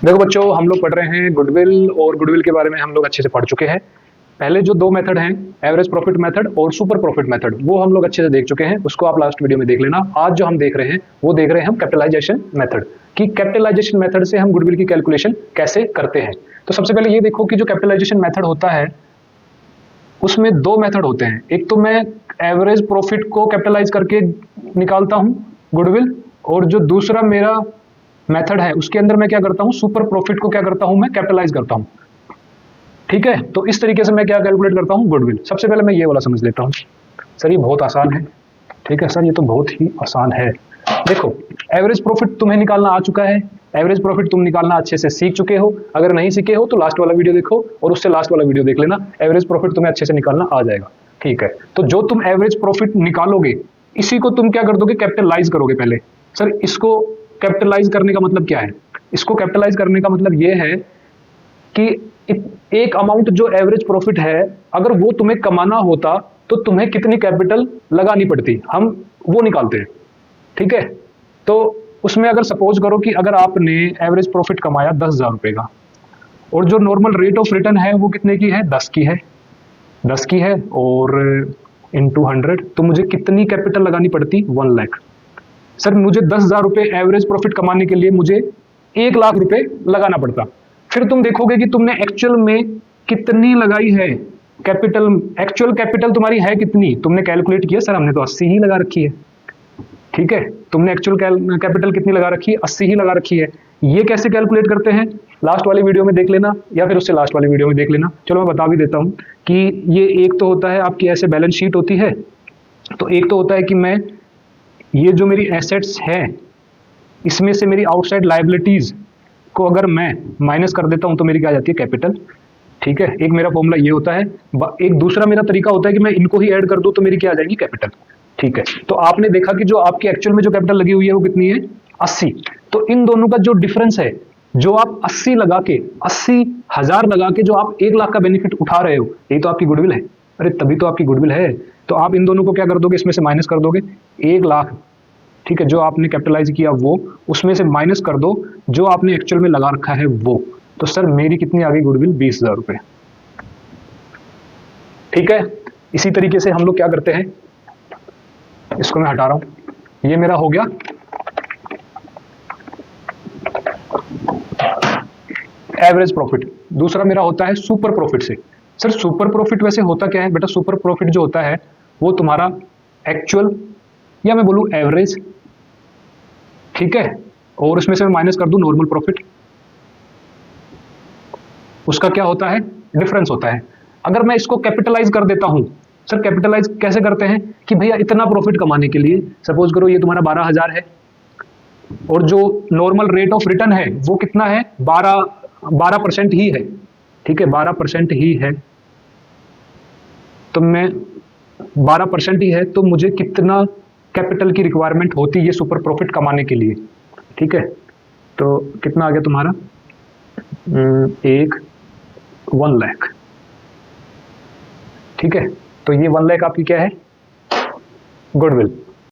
देखो बच्चों, हम लोग पढ़ रहे हैं गुडविल, और गुडविल के बारे में हम लोग अच्छे से पढ़ चुके हैं। पहले जो दो मेथड हैं, एवरेज प्रॉफिट मेथड और सुपर प्रॉफिट मेथड, वो हम लोग अच्छे से देख चुके हैं, उसको आप लास्ट वीडियो में देख लेना। आज जो हम देख रहे हैं वो देख रहे हैं हम कैपिटलाइजेशन मेथड, कि कैपिटलाइजेशन मेथड से हम गुडविल की कैलकुलेशन कैसे करते हैं। तो सबसे पहले ये देखो कि जो कैपिटलाइजेशन मेथड होता है उसमें दो मेथड होते हैं। एक तो मैं एवरेज प्रॉफिट को कैपिटलाइज करके निकालता हूं गुडविल, और जो दूसरा मेरा मेथड है उसके अंदर मैं क्या करता हूं, सुपर प्रॉफिट को क्या करता हूं, मैं कैपिटलाइज करता हूं। ठीक है, तो इस तरीके से मैं क्या कैलकुलेट करता हूं, गुडविल। सबसे पहले मैं ये वाला समझ लेता हूं। सर ये बहुत आसान है। ठीक है सर, ये तो बहुत ही आसान है। देखो, एवरेज प्रॉफिट तुम्हें निकालना आ चुका है, एवरेज प्रॉफिट तुम निकालना अच्छे से सीख चुके हो। अगर नहीं सीखे हो तो लास्ट वाला वीडियो देखो और उससे लास्ट वाला वीडियो देख लेना, एवरेज प्रॉफिट तुम्हें अच्छे से निकालना आ जाएगा। ठीक है, तो जो तुम एवरेज प्रॉफिट निकालोगे इसी को तुम क्या कर दोगे, कैपिटलाइज करोगे पहले। सर इसको कैपिटलाइज करने का मतलब क्या है? इसको कैपिटलाइज करने का मतलब ये है कि एक अमाउंट जो एवरेज प्रॉफिट है, अगर वो तुम्हें कमाना होता तो तुम्हें कितनी कैपिटल लगानी पड़ती, हम वो निकालते हैं। ठीक है, तो उसमें अगर सपोज करो कि अगर आपने एवरेज प्रॉफिट कमाया 10,000 रुपए का, और जो नॉर्मल रेट ऑफ रिटर्न है वो कितने की है, 10 की है। 10 की है और इंटू 100, तो मुझे कितनी कैपिटल लगानी पड़ती, 1 लाख। सर मुझे 10,000 रुपए एवरेज प्रॉफिट कमाने के लिए मुझे 1 लाख रुपए लगाना पड़ता। फिर तुम देखोगे कि तुमने एक्चुअल में कितनी लगाई है कैपिटल, एक्चुअल कैपिटल तुम्हारी है कितनी, तुमने कैलकुलेट किया, सर हमने तो 80 ही लगा रखी है। ठीक है, तुमने एक्चुअल कैपिटल कितनी लगा रखी है, 80 ही लगा रखी है। ये कैसे कैलकुलेट करते हैं, लास्ट वाली वीडियो में देख लेना, या फिर उससे लास्ट वाली वीडियो में देख लेना। चलो मैं बता भी देता हूं कि ये एक तो होता है आपकी ऐसे बैलेंस शीट होती है, तो एक तो होता है कि मैं ये जो मेरी एसेट्स है इसमें से मेरी आउटसाइड लायबिलिटीज को अगर मैं माइनस कर देता हूं तो मेरी क्या आ जाती है, कैपिटल। ठीक है, एक मेरा फॉर्मूला ये होता है। एक दूसरा मेरा तरीका होता है कि मैं इनको ही ऐड कर दूं तो मेरी क्या आ जाएगी, कैपिटल। ठीक है, तो आपने देखा कि जो आपकी एक्चुअल में जो कैपिटल लगी हुई है वो कितनी है, 80। तो इन दोनों का जो डिफरेंस है, जो आप 80 लगा के, 80,000 लगा के जो आप 1 लाख का बेनिफिट उठा रहे हो, यही तो आपकी गुडविल है। अरे तभी तो आपकी गुडविल है। तो आप इन दोनों को क्या कर दोगे, इसमें से माइनस कर दोगे 1 लाख। ठीक है, जो आपने कैपिटलाइज किया वो, उसमें से माइनस कर दो जो आपने एक्चुअल में लगा रखा है वो। तो सर मेरी कितनी आ गई गुडविल, 20,000 रुपए। ठीक है, इसी तरीके से हम लोग क्या करते हैं, इसको मैं हटा रहा हूं, ये मेरा हो गया एवरेज प्रॉफिट। दूसरा मेरा होता है सुपर प्रॉफिट से। सर सुपर प्रॉफिट वैसे होता क्या है बेटा, सुपर प्रॉफिट जो होता है वो तुम्हारा एक्चुअल, या मैं बोलूं एवरेज, ठीक है, और उसमें से मैं माइनस कर दूं नॉर्मल प्रॉफिट, उसका क्या होता है, डिफरेंस होता है। अगर मैं इसको कैपिटलाइज कर देता हूं, सर कैपिटलाइज कैसे करते हैं कि भैया इतना प्रॉफिट कमाने के लिए, सपोज करो ये तुम्हारा 12,000 है, और जो नॉर्मल रेट ऑफ रिटर्न है वो कितना है, 12% ही है। ठीक है, 12% ही है, तो मैं 12% ही है, तो मुझे कितना कैपिटल की रिक्वायरमेंट होती है सुपर प्रॉफिट कमाने के लिए। ठीक है, तो कितना आ गया तुम्हारा, 1 लाख। ठीक है, तो ये 1 लाख आपकी क्या है, गुडविल।